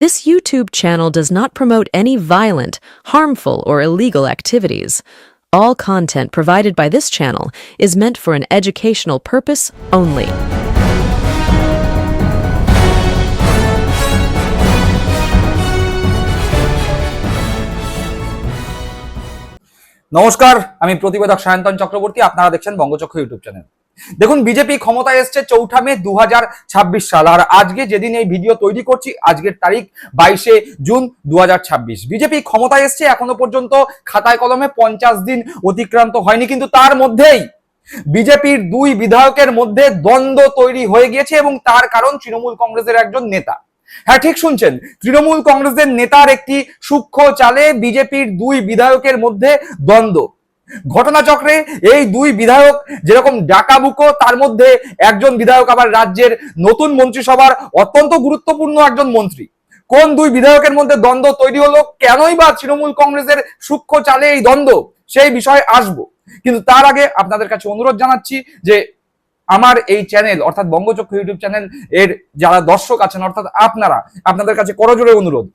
This YouTube channel does not promote any violent, harmful, or illegal activities. All content provided by this channel is meant for an educational purpose only. নমস্কার, আমি প্রতিবেদক সায়ন্তন চক্রবর্তী। আপনারা দেখছেন বঙ্গচক্র YouTube channel. দেখুন, BJP ক্ষমতায় এসছে 4 মে 2026 সাল, আর আজকে যেদিন এই ভিডিও তৈরি করছি, আজকের তারিখ 22 জুন 2026। বিজেপি ক্ষমতায় এসছে, এখনো পর্যন্ত খাতায় কলমে 50 দিন অতিক্রান্ত হয়নি, কিন্তু তার মধ্যেই বিজেপির 2 বিধায়কের মধ্যে দ্বন্দ্ব তৈরি হয়ে গিয়েছে এবং তার কারণ তৃণমূল কংগ্রেসের একজন নেতা। হ্যাঁ, ঠিক শুনছেন, তৃণমূল কংগ্রেসের নেতার একটি সূক্ষ্ম চালে বিজেপির 2 বিধায়কের মধ্যে দ্বন্দ্ব। ঘটনাচক্রে এই 2 বিধায়ক যেরকম ডাকাবুকো, তার মধ্যে একজন বিধায়ক আবার রাজ্যের নতুন মন্ত্রিসভার অত্যন্ত গুরুত্বপূর্ণ একজন মন্ত্রী। কোন 2 বিধায়কের মধ্যে দ্বন্দ্ব তৈরি হলো, কেনই বা তৃণমূল কংগ্রেসের সূক্ষ্ম চালে এই দ্বন্দ্ব, সেই বিষয়ে আসবো। কিন্তু তার আগে আপনাদের কাছে অনুরোধ জানাচ্ছি যে আমার এই চ্যানেল অর্থাৎ বঙ্গচক্র ইউটিউব চ্যানেল এর যারা দর্শক আছেন অর্থাৎ আপনাদের কাছে করজোড়ে অনুরোধ,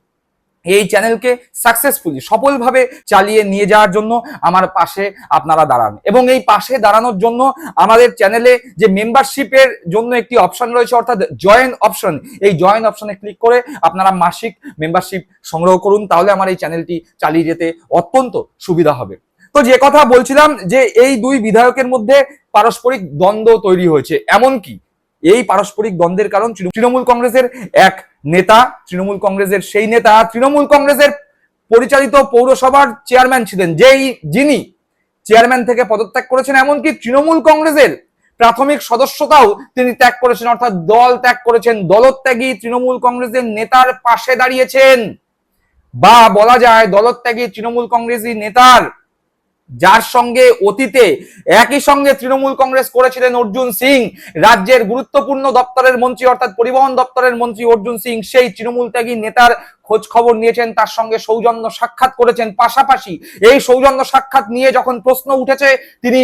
এই চ্যানেলকে সাকসেসফুলি সফলভাবে চালিয়ে নিয়ে যাওয়ার জন্য আমার পাশে আপনারা দাঁড়ান। এবং এই পাশে দাঁড়ানোর জন্য আমাদের চ্যানেলে যে মেম্বারশিপের জন্য একটি অপশন রয়েছে অর্থাৎ জয়েন অপশন, এই জয়েন অপশনে ক্লিক করে আপনারা মাসিক মেম্বারশিপ সংগ্রহ করুন, তাহলে আমার এই চ্যানেলটি চালিয়ে যেতে অত্যন্ত সুবিধা হবে। তো যে কথা বলছিলাম, যে এই 2 বিধায়কের মধ্যে পারস্পরিক দ্বন্দ্ব তৈরি হয়েছে, এমনকি এই পারস্পরিক দ্বন্দ্বের কারণ তৃণমূল কংগ্রেসের এক নেতা, তৃণমূল কংগ্রেসের সেই নেতা তৃণমূল কংগ্রেসের পরিচালিত পৌরসভার চেয়ারম্যান ছিলেন, যিনি চেয়ারম্যান থেকে পদত্যাগ করেছেন, এমনকি তৃণমূল কংগ্রেসের প্রাথমিক সদস্যতাও তিনি ত্যাগ করেছেন, অর্থাৎ দল ত্যাগ করেছেন। দলত্যাগী তৃণমূল কংগ্রেসের নেতার পাশে দাঁড়িয়েছেন, বা বলা যায় দলত্যাগী তৃণমূল কংগ্রেসী নেতার যার সঙ্গে অতীতে একই সঙ্গে তৃণমূল কংগ্রেস করেছিলেন অর্জুন সিং, রাজ্যের গুরুত্বপূর্ণ দপ্তরের মন্ত্রী অর্থাৎ পরিবহন দপ্তরের মন্ত্রী অর্জুন সিং, সেই তৃণমূল ত্যাগী নেতার খোঁজ খবর নিয়েছেন, তার সঙ্গে সৌজন্য সাক্ষাৎ করেছেন। পাশাপাশি এই সৌজন্য সাক্ষাৎ নিয়ে যখন প্রশ্ন উঠেছে, তিনি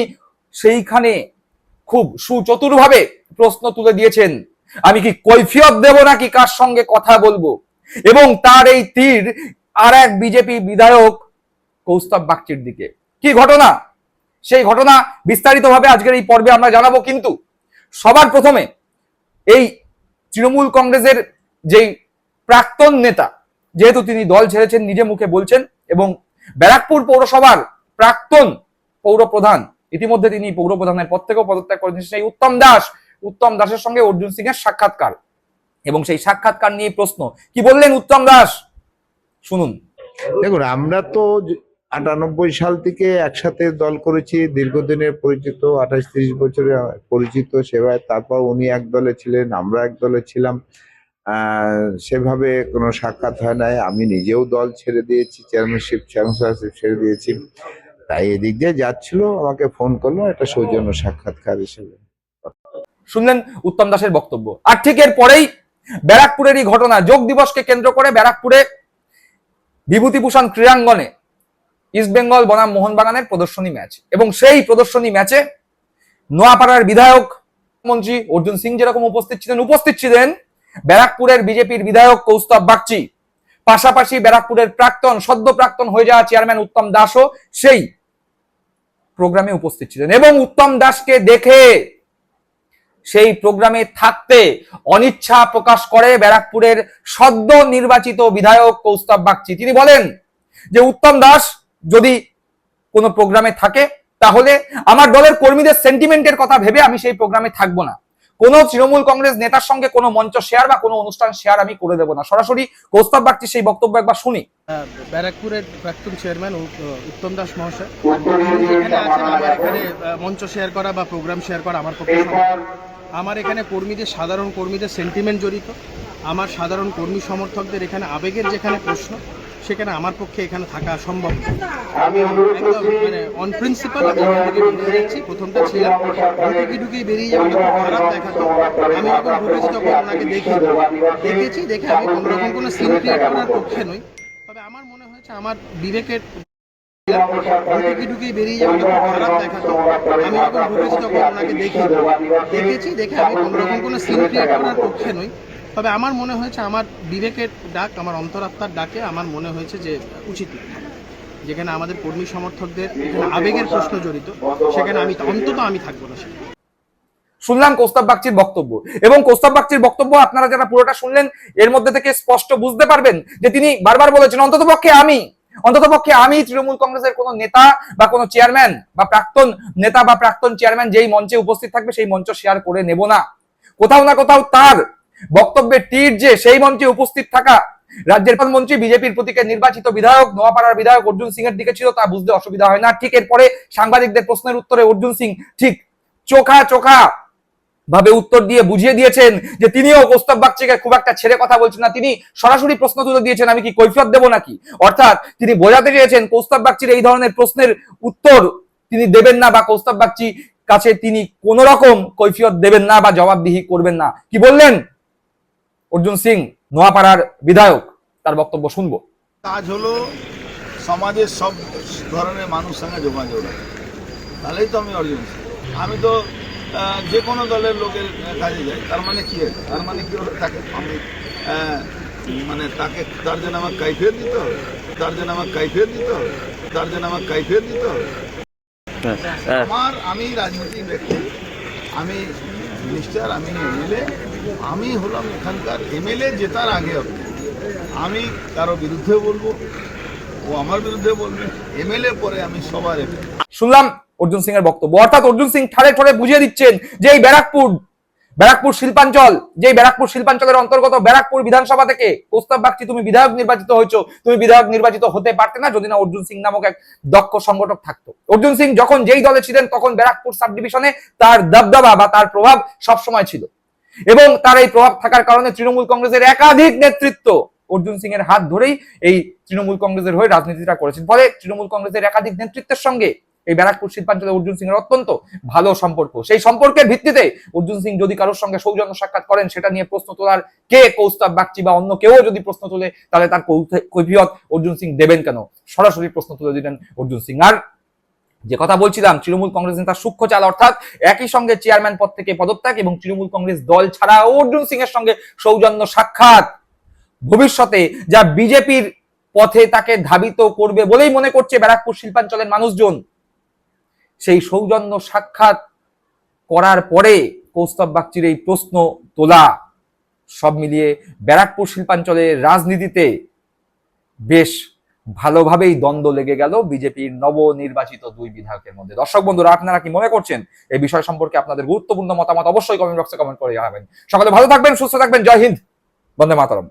সেইখানে খুব সুচতুরভাবে প্রশ্ন তুলে দিয়েছেন, আমি কি কৈফিয়ত দেব নাকি কার সঙ্গে কথা বলবো। এবং তার এই তীর আর এক বিজেপি বিধায়ক কৌস্তব বাগচির দিকে। কি ঘটনা, সেই ঘটনা বিস্তারিতভাবে আজকের এই পর্বে আমরা জানাবো। কিন্তু সবার প্রথমে এই তৃণমূল কংগ্রেসের যেই প্রাক্তন নেতা, যেহেতু তিনি দল ছেড়েছেন নিজে মুখে বলছেন, এবং ব্যারাকপুর পৌরসভার প্রাক্তন পৌর প্রধান, ইতিমধ্যে তিনি পৌর প্রধানের পদ থেকেও পদত্যাগ করেছেন, সেই উত্তম দাসের সঙ্গে অর্জুন সিং এর সাক্ষাৎকার, এবং সেই সাক্ষাৎকার নিয়ে প্রশ্ন, কি বললেন উত্তম দাস, শুনুন। দেখুন, আমরা তো 98 সাল থেকে একসাথে দল করেছি, দীর্ঘদিনের পরিচিত, 28-30 বছরের পরিচিত সেবায়। তারপর উনি এক দলে ছিলেন, আমরা এক দলে ছিলাম, সেভাবে কোনো সাক্ষাৎ হয় নাই। আমি নিজেও দল ছেড়ে দিয়েছি, চেয়ারম্যানশিপ ছেড়ে দিয়েছি। তাই এদিক দিয়ে যাচ্ছিল, আমাকে ফোন করলো একটা সৌজন্য সাক্ষাৎকার হিসেবে। শুনলেন উত্তম দাসের বক্তব্য। আর ঠিক এর পরেই ব্যারাকপুরেরই ঘটনা, যোগ দিবসকে কেন্দ্র করে ব্যারাকপুরে বিভূতিভূষণ ক্রীড়াঙ্গনে ইস্ট বেঙ্গল বনাম মোহনবাগানের প্রদর্শনী ম্যাচ, এবং সেই প্রদর্শনী ম্যাচে নোয়াপাড়ার বিধায়ক মন্ত্রী অর্জুন সিং যেরকম উপস্থিত ছিলেন ব্যারাকপুরের বিজেপির বিধায়ক কৌস্তব বাগচি, পাশাপাশি ব্যারাকপুরের সদ্য প্রাক্তন হয়ে যাওয়া চেয়ারম্যান উত্তম দাসও সেই প্রোগ্রামে উপস্থিত ছিলেন। এবং উত্তম দাসকে দেখে সেই প্রোগ্রামে থাকতে অনিচ্ছা প্রকাশ করে ব্যারাকপুরের সদ্য নির্বাচিত বিধায়ক কৌস্তব বাগচি। তিনি বলেন যে উত্তম দাস যদি কোনো প্রোগ্রামে থাকে, তাহলে আমার দলের কর্মীদের সেন্টিমেন্টের কথা ভেবে আমি সেই প্রোগ্রামে থাকবো না। কোন তৃণমূল কংগ্রেস নেতার সঙ্গে কোনো মঞ্চ শেয়ার বা কোনো অনুষ্ঠান শেয়ার আমি করে দেবো না। সরাসরি কৌস্তব বাগচির সেই বক্তব্য একবার শুনি। ব্যারাকপুরের প্রাক্তন চেয়ারম্যান উত্তম দাস মহাশয় আমার এখানে মঞ্চ শেয়ার করা বা প্রোগ্রাম শেয়ার করা আমার পক্ষে সম্ভব। আমার এখানে সাধারণ কর্মীদের সেন্টিমেন্ট জড়িত, আমার সাধারণ কর্মী সমর্থকদের এখানে আবেগের যেখানে প্রশ্ন, সেখানে আমার পক্ষে এখানে থাকা সম্ভব। আমি একদম অন প্রিন্সিপাল বেরিয়ে যাচ্ছি। প্রথমটা ছিলাম ঢুকে বেরিয়ে যাবো, খারাপ দেখাতো। আমি যখন ঢুকেছি তখন ওনাকে দেখে আমি কোনোরকম কোনো সিন ক্রিয়েট করার পক্ষে নই। তবে আমার মনে হয়েছে আমার বিবেকের ঢুকে বেরিয়ে যাবো, খারাপ দেখাতো। আমি যখন ঢুকেছি তখন ওনাকে দেখে আমি কোনোরকম কোনো সিন ক্রিয়েট করার পক্ষে নই। তবে আমার মনে হয়েছে, আমার বিবেকের ডাক, আমার অন্তরাত্মার ডাকে আমার মনে হয়েছে যে উচিত নয়। যেখানে আমাদের কর্মী সমর্থকদের এখানে আবেগের প্রশ্ন জড়িত, সেখানে আমি থাকবো না। শুনলাম কৌস্তব বাগচির বক্তব্য, এবং কৌস্তব বাগচির বক্তব্য আপনারা যারা পুরোটা শুনলেন এর মধ্যে থেকে স্পষ্ট বুঝতে পারবেন যে তিনি বারবার বলেছেন অন্ততপক্ষে আমি তৃণমূল কংগ্রেসের কোন নেতা বা কোন চেয়ারম্যান বা প্রাক্তন নেতা বা প্রাক্তন চেয়ারম্যান যেই মঞ্চে উপস্থিত থাকবে সেই মঞ্চ শেয়ার করে নেব না। কোথাও না কোথাও তার বক্তব্যের তীর যে সেই মঞ্চে উপস্থিত থাকা রাজ্যের প্রধানমন্ত্রী বিজেপির প্রতীকের নির্বাচিত বিধায়ক নোয়াপাড়ার বিধায়ক অর্জুন সিং এর দিকে ছিল, তা বুঝতে অসুবিধা হয় না। ঠিক এরপরে সাংবাদিকদের প্রশ্নের উত্তরে অর্জুন সিং ঠিক চোখা ভাবে উত্তর দিয়ে বুঝিয়ে দিয়েছেন যে তিনিও কৌস্তব বাগচিকে খুব একটা ছেড়ে কথা বলছেন না, তিনি সরাসরি প্রশ্ন তুলে দিয়েছেন আমি কি কৈফিয়ত দেব নাকি। অর্থাৎ তিনি বোঝাতে চেয়েছেন কৌস্তব বাগচির এই ধরনের প্রশ্নের উত্তর তিনি দেবেন না, বা কৌস্তব বাগচি কাছে তিনি কোন রকম কৈফিয়ত দেবেন না বা জবাবদিহি করবেন না। কি বললেন অর্জুন সিং নোয়াপাড়ার বিধায়ক, তার বক্তব্য শুনবো। কাজ হলো সমাজের সব ধরনের মানুষ সঙ্গে যোগাযোগ রাখা, তাহলেই তো আমি অর্জুন সিং। আমি তো যে কোনো দলের লোকের কাজে যাই, তার মানে কি হলো? তার মানে কি হলো, তাকে আমি মানে তার জন্য আমার কাইফিয়ত দিতে হবে, আমি রাজনৈতিক ব্যক্তি, আমি মিনিস্টার, আমি এমএলএ, আমি হলাম এখানকার এমএলএ জেতার আগে আমি কারো বিরুদ্ধে বলবো, ও আমার বিরুদ্ধে বলবে, এমএলএ পরে আমি সবার এমএলএ। শুনলাম অর্জুন সিং এর বক্তব্য, অর্থাৎ অর্জুন সিং ঠাড়ে ঠাড়ে বুঝিয়ে দিচ্ছেন যে এই ব্যারাকপুর শিল্পাঞ্চলের অন্তর্গত ব্যারাকপুর বিধানসভা থেকে কৌস্তব বাগচি তুমি বিধায়ক নির্বাচিত হয়েছো, তুমি বিধায়ক নির্বাচিত হতে পারতে না যদি না অর্জুন সিং নামক এক দক্ষ সংগঠক থাকতো। অর্জুন সিং যখন যেই দলে ছিলেন তখন ব্যারাকপুর সাব ডিভিশনে তার দবদবা বা তার প্রভাব সবসময় ছিল, এবং তার এই প্রভাব থাকার কারণে তৃণমূল কংগ্রেসের একাধিক নেতৃত্ব অর্জুন সিং এর হাত ধরেই এই তৃণমূল কংগ্রেসের হয়ে রাজনীতিটা করেছেন। ফলে তৃণমূল কংগ্রেসের একাধিক নেতৃত্বের সঙ্গে এই ব্যারাকপুর শিল্পাঞ্চলে অর্জুন সিং এর অত্যন্ত ভালো সম্পর্ক। সেই সম্পর্কের ভিত্তিতে অর্জুন সিং যদি কারোর সঙ্গে সৌজন্য সাক্ষাৎ করেন, সেটা নিয়ে প্রশ্ন তোলার কে কৌস্তব বাগচি বা অন্য কেউ যদি প্রশ্ন তোলে, তাহলে তার কৈফিয়ত অর্জুন সিং দেবেন কেন? সরাসরি প্রশ্ন তুলে দিলেন অর্জুন সিং। আর যে কথা বলছিলাম, তৃণমূল কংগ্রেস নেতা সূক্ষ্ম চাল, অর্থাৎ একই সঙ্গে চেয়ারম্যান পদ থেকে পদত্যাগ এবং তৃণমূল কংগ্রেস দল ছাড়া অর্জুন সিং এর সঙ্গে সৌজন্য সাক্ষাৎ ভবিষ্যতে যা বিজেপির পথে তাকে ধাবিত করবে বলেই মনে করছে ব্যারাকপুর শিল্পাঞ্চলের মানুষজন। সেই সৌজন্য সাক্ষাৎ করার পরে কৌস্তব বাগচির এই প্রশ্ন তোলা, সব মিলিয়ে ব্যারাকপুর শিল্পাঞ্চলের রাজনীতিতে বেশ ভালোভাবেই দ্বন্দ্ব লেগে গেল বিজেপির নবনির্বাচিত দুই বিধায়কের মধ্যে। দর্শক বন্ধুরা, আপনারা কি মনে করছেন এই বিষয় সম্পর্কে? আপনাদের গুরুত্বপূর্ণ মতামত অবশ্যই কমেন্ট বক্সে কমেন্ট করে জানাবেন। সকলে ভালো থাকবেন, সুস্থ থাকবেন। জয় হিন্দ, বন্দে মাতরম।